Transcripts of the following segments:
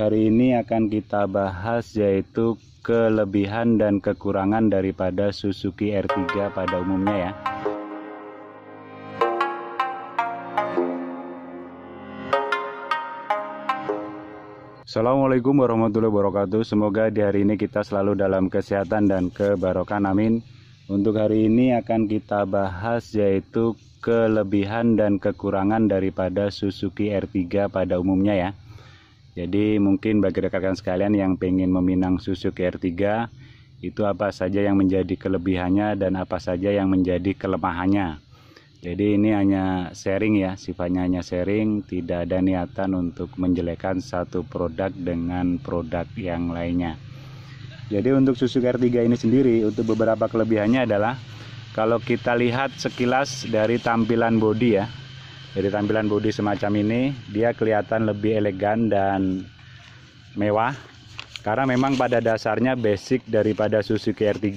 Hari ini akan kita bahas yaitu kelebihan dan kekurangan daripada Suzuki R3 pada umumnya ya. Assalamualaikum warahmatullahi wabarakatuh. Semoga di hari ini kita selalu dalam kesehatan dan kebarokan, amin. Untuk hari ini akan kita bahas yaitu kelebihan dan kekurangan daripada Suzuki R3 pada umumnya ya. Jadi mungkin bagi rekan-rekan sekalian yang pengen meminang Suzuki R3, itu apa saja yang menjadi kelebihannya dan apa saja yang menjadi kelemahannya. Jadi ini hanya sharing ya, sifatnya hanya sharing, tidak ada niatan untuk menjelekkan satu produk dengan produk yang lainnya. Jadi untuk Suzuki R3 ini sendiri, untuk beberapa kelebihannya adalah kalau kita lihat sekilas dari tampilan bodi ya, dari tampilan bodi semacam ini, dia kelihatan lebih elegan dan mewah. Karena memang pada dasarnya basic daripada Suzuki R3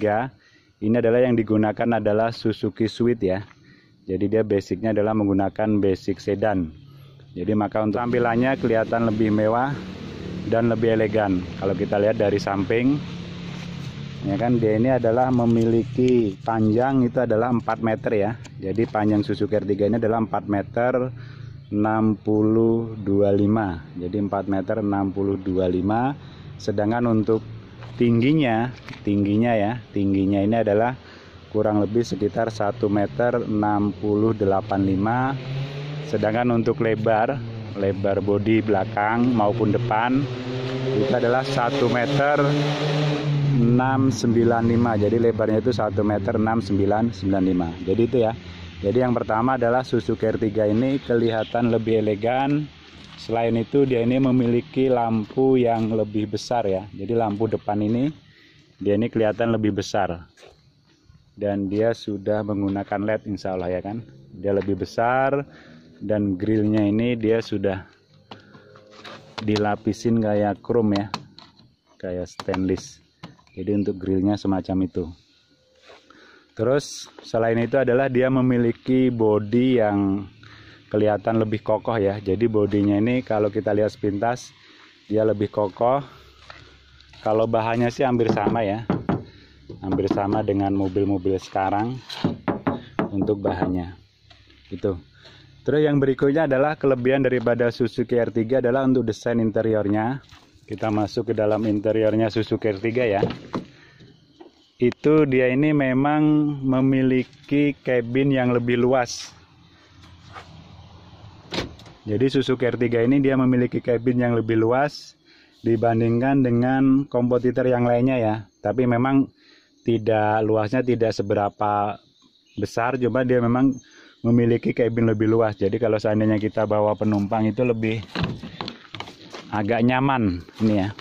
ini adalah yang digunakan adalah Suzuki Swift ya. Jadi dia basicnya adalah menggunakan basic sedan. Jadi maka untuk tampilannya kelihatan lebih mewah dan lebih elegan. Kalau kita lihat dari samping, ya kan, dia ini adalah memiliki panjang itu adalah 4 meter ya. Jadi panjang Suzuki R3 ini adalah 4 meter 6025. Jadi 4 meter 6025. Sedangkan untuk tingginya ini adalah kurang lebih sekitar 1 meter 6085. Sedangkan untuk lebar bodi belakang maupun depan itu adalah 1 meter 695. Jadi lebarnya itu 1 meter 6995. Jadi itu ya. Jadi yang pertama adalah Suzuki R3 ini kelihatan lebih elegan. Selain itu dia ini memiliki lampu yang lebih besar ya. Jadi lampu depan ini dia ini kelihatan lebih besar. Dan dia sudah menggunakan LED insya Allah ya kan. Dia lebih besar dan grillnya ini dia sudah dilapisin kayak chrome ya, kayak stainless. Jadi untuk grillnya semacam itu. Terus selain itu adalah dia memiliki bodi yang kelihatan lebih kokoh ya. Jadi bodinya ini kalau kita lihat sepintas dia lebih kokoh. Kalau bahannya sih hampir sama ya, hampir sama dengan mobil-mobil sekarang untuk bahannya itu. Terus yang berikutnya adalah kelebihan daripada Suzuki R3 adalah untuk desain interiornya. Kita masuk ke dalam interiornya Suzuki R3 ya. Itu dia ini memang memiliki kabin yang lebih luas. Jadi Suzuki R3 ini dia memiliki kabin yang lebih luas dibandingkan dengan kompetitor yang lainnya ya. Tapi memang luasnya tidak seberapa besar, cuma dia memang memiliki kabin lebih luas. Jadi kalau seandainya kita bawa penumpang itu lebih agak nyaman ini ya.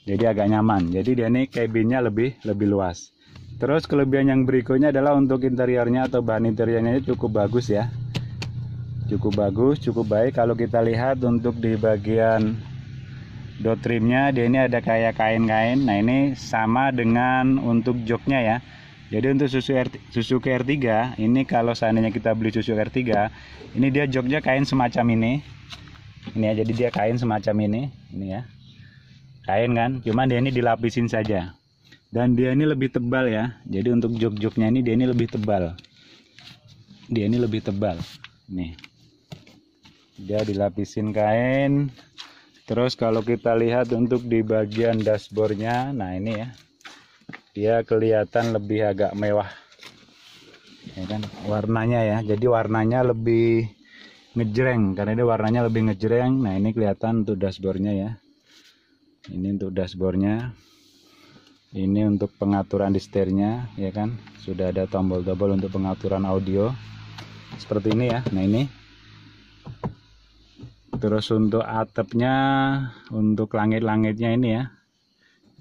Jadi agak nyaman. Jadi dia ini kabinnya lebih luas. Terus kelebihan yang berikutnya adalah untuk interiornya atau bahan interiornya ini cukup bagus ya. Cukup bagus, cukup baik. Kalau kita lihat untuk di bagian door trimnya dia ini ada kayak kain-kain. Nah ini sama dengan untuk joknya ya. Jadi untuk Suzuki R3 ini kalau seandainya kita beli Suzuki R3 ini dia joknya kain semacam ini. Ini ya, jadi dia kain semacam ini ya. Kain kan, cuman dia ini dilapisin saja. Dan dia ini lebih tebal ya. Jadi untuk jok-joknya ini dia ini lebih tebal. Dia ini lebih tebal. Nih. Dia dilapisin kain. Terus kalau kita lihat untuk di bagian dashboardnya, nah ini ya, dia kelihatan lebih agak mewah, ya kan, warnanya ya. Jadi warnanya lebih ngejreng, karena dia warnanya lebih ngejreng. Nah ini kelihatan untuk dashboardnya ya. Ini untuk dashboardnya. Ini untuk pengaturan di setirnya, ya kan. Sudah ada tombol-tombol untuk pengaturan audio, seperti ini ya. Nah ini. Terus untuk atapnya, untuk langit-langitnya ini ya,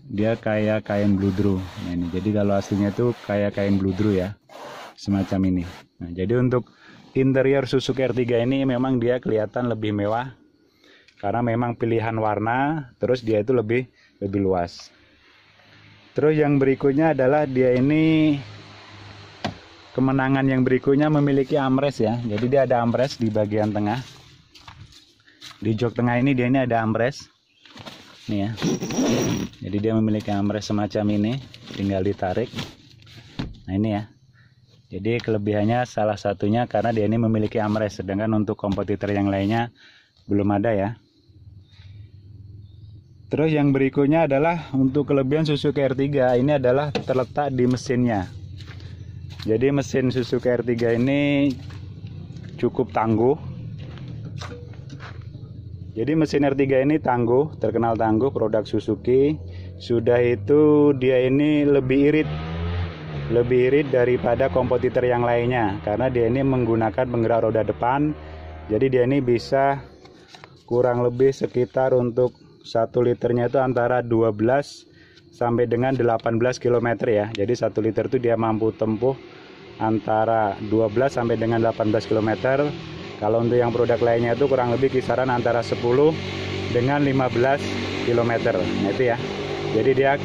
dia kayak kain bludru. Nah ini, jadi kalau aslinya itu kayak kain bludru ya, semacam ini. Nah jadi untuk interior Suzuki R3 ini memang dia kelihatan lebih mewah, karena memang pilihan warna, terus dia itu lebih luas. Terus yang berikutnya adalah dia ini, kemenangan yang berikutnya memiliki armrest ya. Jadi dia ada armrest di bagian tengah. Di jok tengah ini dia ini ada armrest. nih ya. Jadi dia memiliki armrest semacam ini, tinggal ditarik. Nah ini ya. Jadi kelebihannya salah satunya karena dia ini memiliki armrest, sedangkan untuk kompetitor yang lainnya belum ada ya. Terus yang berikutnya adalah untuk kelebihan Suzuki R3, ini adalah terletak di mesinnya. Jadi mesin Suzuki R3 ini cukup tangguh. Jadi mesin R3 ini tangguh, terkenal tangguh, produk Suzuki. Sudah itu dia ini lebih irit daripada kompetitor yang lainnya, karena dia ini menggunakan penggerak roda depan. Jadi dia ini bisa kurang lebih sekitar untuk 1 liternya itu antara 12 sampai dengan 18 km ya. Jadi 1 liter itu dia mampu tempuh antara 12 sampai dengan 18 km. Kalau untuk yang produk lainnya itu kurang lebih kisaran antara 10 dengan 15 km. Nah itu ya. Jadi dia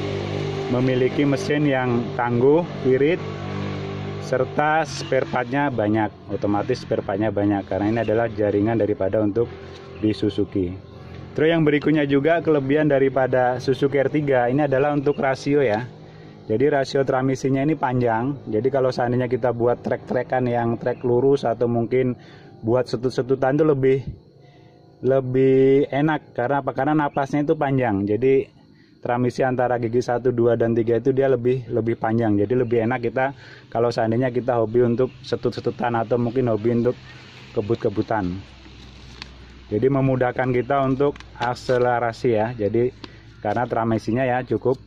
memiliki mesin yang tangguh, irit, serta spare partnya banyak. Otomatis spare partnya banyak karena ini adalah jaringan daripada untuk di Suzuki. Terus yang berikutnya juga kelebihan daripada Suzuki R3 ini adalah untuk rasio ya. Jadi rasio transmisinya ini panjang. Jadi kalau seandainya kita buat trek-trekan yang trek lurus atau mungkin buat setut-setutan itu lebih enak. Karena apa? Karena napasnya itu panjang. Jadi transmisi antara gigi 1, 2, dan 3 itu dia lebih panjang. Jadi lebih enak kita kalau seandainya kita hobi untuk setut-setutan atau mungkin hobi untuk kebut-kebutan. Jadi memudahkan kita untuk akselerasi ya. Jadi karena transmisinya ya cukup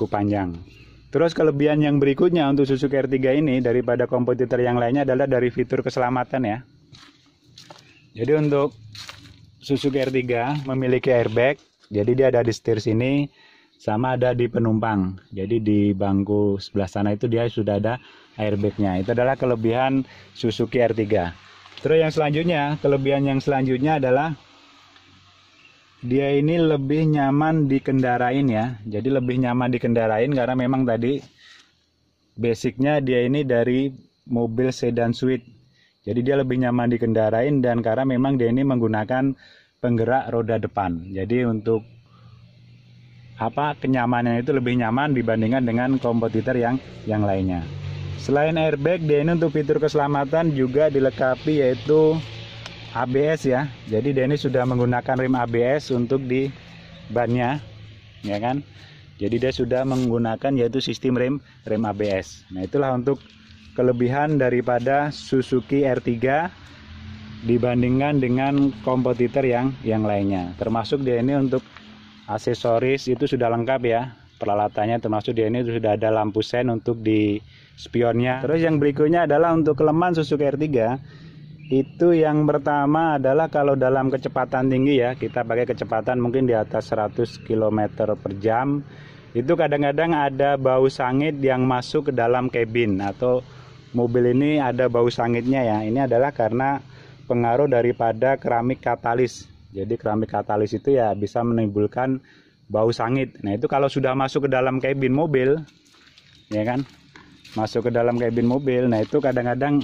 panjang. Terus kelebihan yang berikutnya untuk Suzuki R3 ini daripada kompetitor yang lainnya adalah dari fitur keselamatan ya. Jadi untuk Suzuki R3 memiliki airbag. Jadi dia ada di setir sini sama ada di penumpang. Jadi di bangku sebelah sana itu dia sudah ada airbagnya. Itu adalah kelebihan Suzuki R3. Terus yang selanjutnya, kelebihan yang selanjutnya adalah dia ini lebih nyaman dikendarain ya. Jadi lebih nyaman dikendarain karena memang tadi basicnya dia ini dari mobil sedan suite. Jadi dia lebih nyaman dikendarain dan karena memang dia ini menggunakan penggerak roda depan. Jadi untuk kenyamanan itu lebih nyaman dibandingkan dengan kompetitor yang lainnya. Selain airbag, dia ini untuk fitur keselamatan juga dilengkapi yaitu ABS ya. Jadi dia ini sudah menggunakan rem ABS untuk di bannya, ya kan? Jadi dia sudah menggunakan yaitu sistem rem ABS. Nah itulah untuk kelebihan daripada Suzuki R3 dibandingkan dengan kompetitor yang lainnya. Termasuk dia ini untuk aksesoris itu sudah lengkap ya. Peralatannya termasuk dia ini sudah ada lampu sen untuk di spionnya. Terus yang berikutnya adalah untuk kelemahan Suzuki R3. Itu yang pertama adalah kalau dalam kecepatan tinggi ya, kita pakai kecepatan mungkin di atas 100 km per jam, itu kadang-kadang ada bau sangit yang masuk ke dalam kabin atau mobil ini ada bau sangitnya ya. Ini adalah karena pengaruh daripada keramik katalis. Jadi keramik katalis itu ya bisa menimbulkan bau sangit. Nah itu kalau sudah masuk ke dalam kabin mobil, ya kan, masuk ke dalam kabin mobil, nah itu kadang-kadang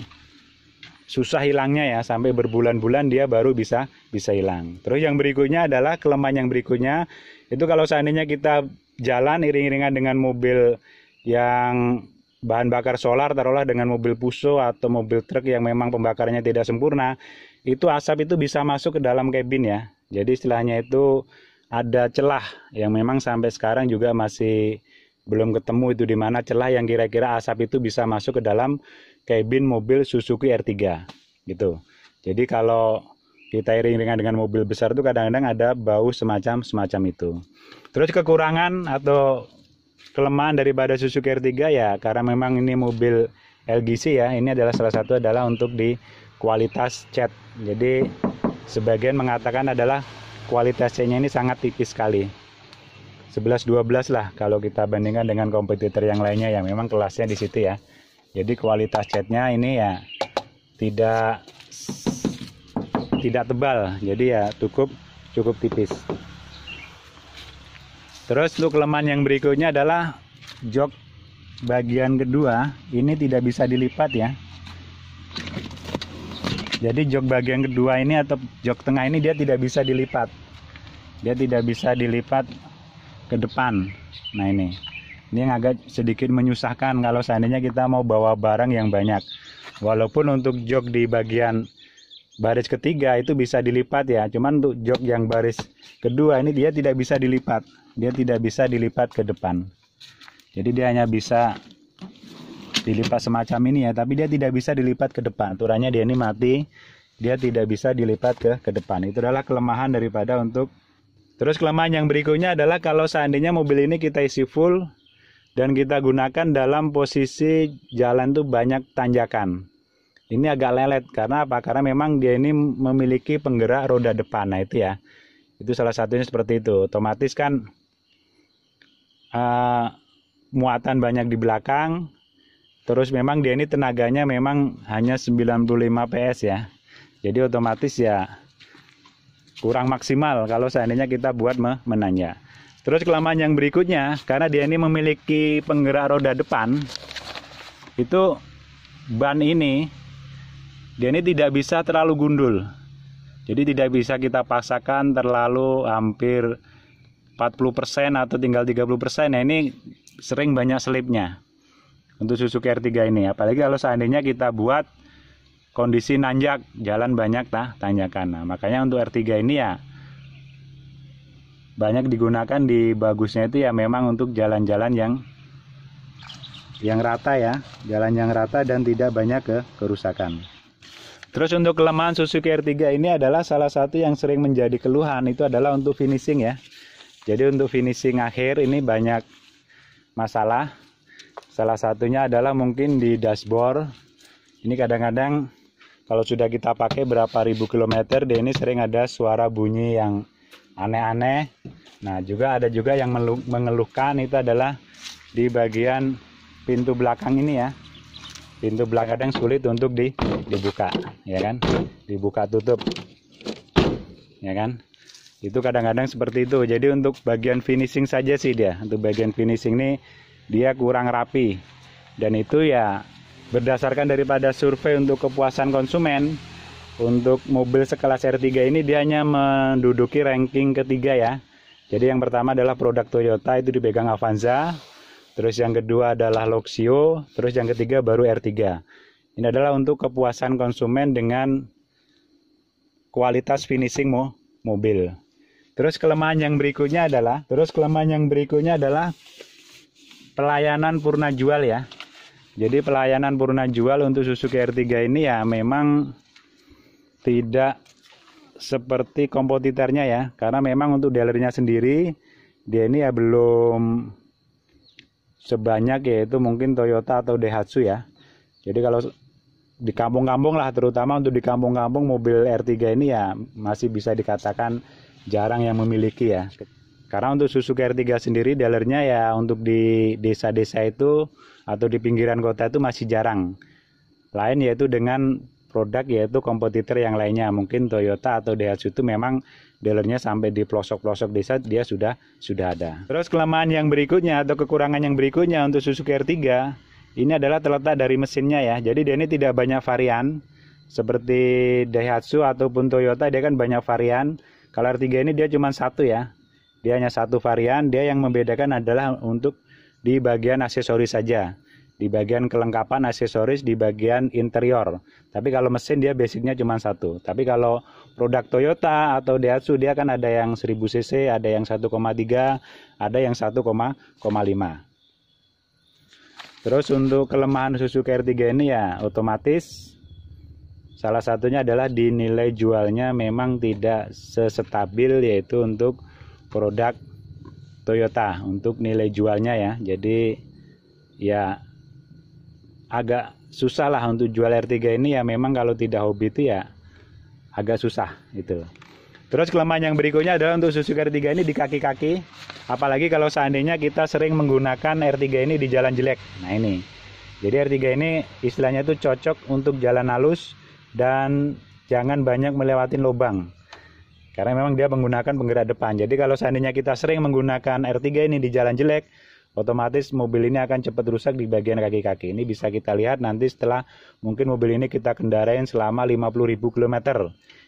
susah hilangnya ya, sampai berbulan-bulan dia baru bisa hilang. Terus yang berikutnya adalah kelemahan yang berikutnya itu kalau seandainya kita jalan iring-iringan dengan mobil yang bahan bakar solar, taruhlah dengan mobil Fuso atau mobil truk yang memang pembakarannya tidak sempurna, itu asap itu bisa masuk ke dalam kabin ya. Jadi istilahnya itu ada celah yang memang sampai sekarang juga masih belum ketemu itu di mana celah yang kira-kira asap itu bisa masuk ke dalam kabin mobil Suzuki R3 gitu. Jadi kalau kita iring-iringan dengan mobil besar itu kadang-kadang ada bau semacam itu. Terus kekurangan atau kelemahan daripada Suzuki R3 ya karena memang ini mobil LGC ya, ini adalah salah satu adalah untuk di kualitas cat. Jadi sebagian mengatakan adalah kualitas catnya ini sangat tipis sekali. 11-12 lah kalau kita bandingkan dengan kompetitor yang lainnya yang memang kelasnya di situ ya. Jadi kualitas catnya ini ya tidak tebal, jadi ya cukup tipis. Terus untuk kelemahan yang berikutnya adalah jok bagian kedua ini tidak bisa dilipat ya. Jadi jok bagian kedua ini atau jok tengah ini dia tidak bisa dilipat. Dia tidak bisa dilipat ke depan. Nah ini yang agak sedikit menyusahkan kalau seandainya kita mau bawa barang yang banyak. Walaupun untuk jok di bagian baris ketiga itu bisa dilipat ya, cuman untuk jok yang baris kedua ini dia tidak bisa dilipat. Dia tidak bisa dilipat ke depan. Jadi dia hanya bisa dilipat semacam ini ya, tapi dia tidak bisa dilipat ke depan. Aturannya dia ini mati, dia tidak bisa dilipat ke depan. Itu adalah kelemahan daripada untuk. Terus kelemahan yang berikutnya adalah kalau seandainya mobil ini kita isi full dan kita gunakan dalam posisi jalan tuh banyak tanjakan. Ini agak lelet karena apa? Karena memang dia ini memiliki penggerak roda depan. Nah itu ya, itu salah satunya seperti itu. Otomatis kan muatan banyak di belakang. Terus memang dia ini tenaganya memang hanya 95 PS ya. Jadi otomatis ya kurang maksimal kalau seandainya kita buat menanjak. Terus kelemahan yang berikutnya, karena dia ini memiliki penggerak roda depan, itu ban ini, dia ini tidak bisa terlalu gundul. Jadi tidak bisa kita paksakan terlalu hampir 40% atau tinggal 30%. Nah ini sering banyak selipnya untuk Suzuki R3 ini. Apalagi kalau seandainya kita buat kondisi nanjak, jalan banyak tanjakan. Nah, makanya untuk R3 ini ya banyak digunakan di bagusnya itu ya memang untuk jalan-jalan yang rata ya, jalan yang rata dan tidak banyak kerusakan. Terus untuk kelemahan Suzuki R3 ini adalah salah satu yang sering menjadi keluhan itu adalah untuk finishing ya. Jadi untuk finishing akhir ini banyak masalah. Salah satunya adalah mungkin di dashboard. Ini kadang-kadang kalau sudah kita pakai berapa ribu kilometer, dia ini sering ada suara bunyi yang aneh-aneh. Nah ada juga yang mengeluhkan itu adalah di bagian pintu belakang ini ya. Pintu belakang kadang sulit untuk dibuka, ya kan? Dibuka tutup, ya kan? Itu kadang-kadang seperti itu. Jadi untuk bagian finishing saja sih dia. Untuk bagian finishing ini dia kurang rapi. Dan itu ya berdasarkan daripada survei untuk kepuasan konsumen, untuk mobil sekelas R3 ini dia hanya menduduki ranking ketiga ya. Jadi yang pertama adalah produk Toyota, itu dipegang Avanza. Terus yang kedua adalah Luxio. Terus yang ketiga baru R3. Ini adalah untuk kepuasan konsumen dengan kualitas finishing mobil. Terus kelemahan yang berikutnya adalah pelayanan purna jual ya. Jadi pelayanan purna jual untuk Suzuki R3 ini ya memang tidak seperti kompetitornya ya. Karena memang untuk dealernya sendiri dia ini ya belum sebanyak yaitu mungkin Toyota atau Daihatsu ya. Jadi kalau di kampung-kampung lah, terutama untuk di kampung-kampung mobil R3 ini ya masih bisa dikatakan jarang yang memiliki ya. Karena untuk Suzuki R3 sendiri dealernya ya untuk di desa-desa itu atau di pinggiran kota itu masih jarang. Lain yaitu dengan produk yaitu kompetitor yang lainnya. Mungkin Toyota atau Daihatsu itu memang dealernya sampai di pelosok-pelosok desa dia sudah ada. Terus kelemahan yang berikutnya atau kekurangan yang berikutnya untuk Suzuki R3 ini adalah terletak dari mesinnya ya. Jadi dia ini tidak banyak varian seperti Daihatsu ataupun Toyota, dia kan banyak varian. Kalau R3 ini dia cuma satu ya. Dia hanya satu varian. Dia yang membedakan adalah untuk di bagian aksesoris saja. Di bagian kelengkapan aksesoris di bagian interior. Tapi kalau mesin dia basicnya cuma satu. Tapi kalau produk Toyota atau Daihatsu dia kan ada yang 1000 cc, ada yang 1,3, ada yang 1,5. Terus untuk kelemahan Suzuki R3 ini ya otomatis salah satunya adalah di nilai jualnya memang tidak sestabil yaitu untuk produk Toyota untuk nilai jualnya ya. Jadi ya agak susah lah untuk jual R3 ini ya, memang kalau tidak hobi itu ya agak susah itu. Terus kelemahan yang berikutnya adalah untuk Suzuki R3 ini di kaki-kaki, apalagi kalau seandainya kita sering menggunakan R3 ini di jalan jelek. Nah ini, jadi R3 ini istilahnya itu cocok untuk jalan halus dan jangan banyak melewati lubang. Karena memang dia menggunakan penggerak depan. Jadi kalau seandainya kita sering menggunakan R3 ini di jalan jelek, otomatis mobil ini akan cepat rusak di bagian kaki-kaki. Ini bisa kita lihat nanti setelah mungkin mobil ini kita kendarain selama 50.000 km.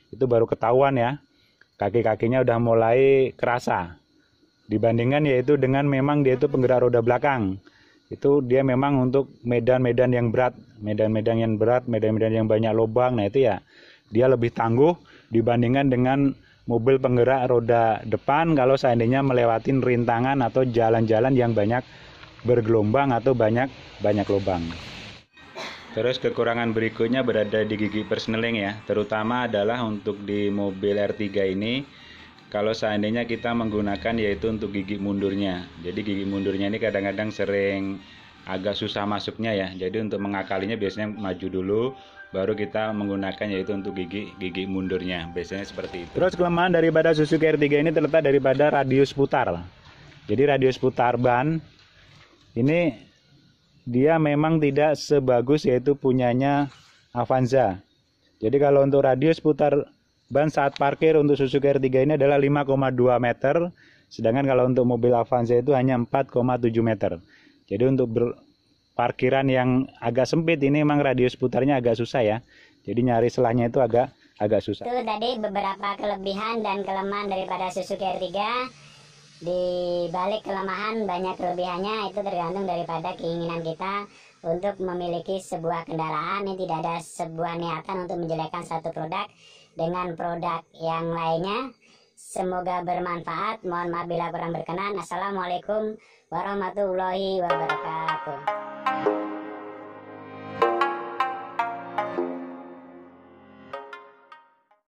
Itu baru ketahuan ya. Kaki-kakinya udah mulai kerasa. dibandingkan yaitu dengan memang dia itu penggerak roda belakang. Itu dia memang untuk medan-medan yang berat, medan-medan yang banyak lubang. Nah itu ya dia lebih tangguh dibandingkan dengan mobil penggerak roda depan kalau seandainya melewatin rintangan atau jalan-jalan yang banyak bergelombang atau banyak lubang. Terus kekurangan berikutnya berada di gigi persneling ya, terutama adalah untuk di mobil R3 ini. Kalau seandainya kita menggunakan yaitu untuk gigi mundurnya. Jadi gigi mundurnya ini kadang-kadang sering agak susah masuknya ya. Jadi untuk mengakalinya biasanya maju dulu, baru kita menggunakan yaitu untuk gigi mundurnya. Biasanya seperti itu. Terus kelemahan daripada Suzuki R3 ini terletak daripada radius putar. Jadi radius putar ban ini dia memang tidak sebagus yaitu punyanya Avanza. Jadi kalau untuk radius putar ban saat parkir untuk Suzuki R3 ini adalah 5,2 meter, sedangkan kalau untuk mobil Avanza itu hanya 4,7 meter. Jadi untuk parkiran yang agak sempit ini memang radius putarnya agak susah ya. Jadi nyari selahnya itu agak susah. Itu tadi beberapa kelebihan dan kelemahan daripada Suzuki R3. Di balik kelemahan banyak kelebihannya, itu tergantung daripada keinginan kita untuk memiliki sebuah kendaraan. Ini tidak ada sebuah niatan untuk menjelekkan satu produk dengan produk yang lainnya. Semoga bermanfaat. Mohon maaf bila kurang berkenan. Assalamualaikum warahmatullahi wabarakatuh.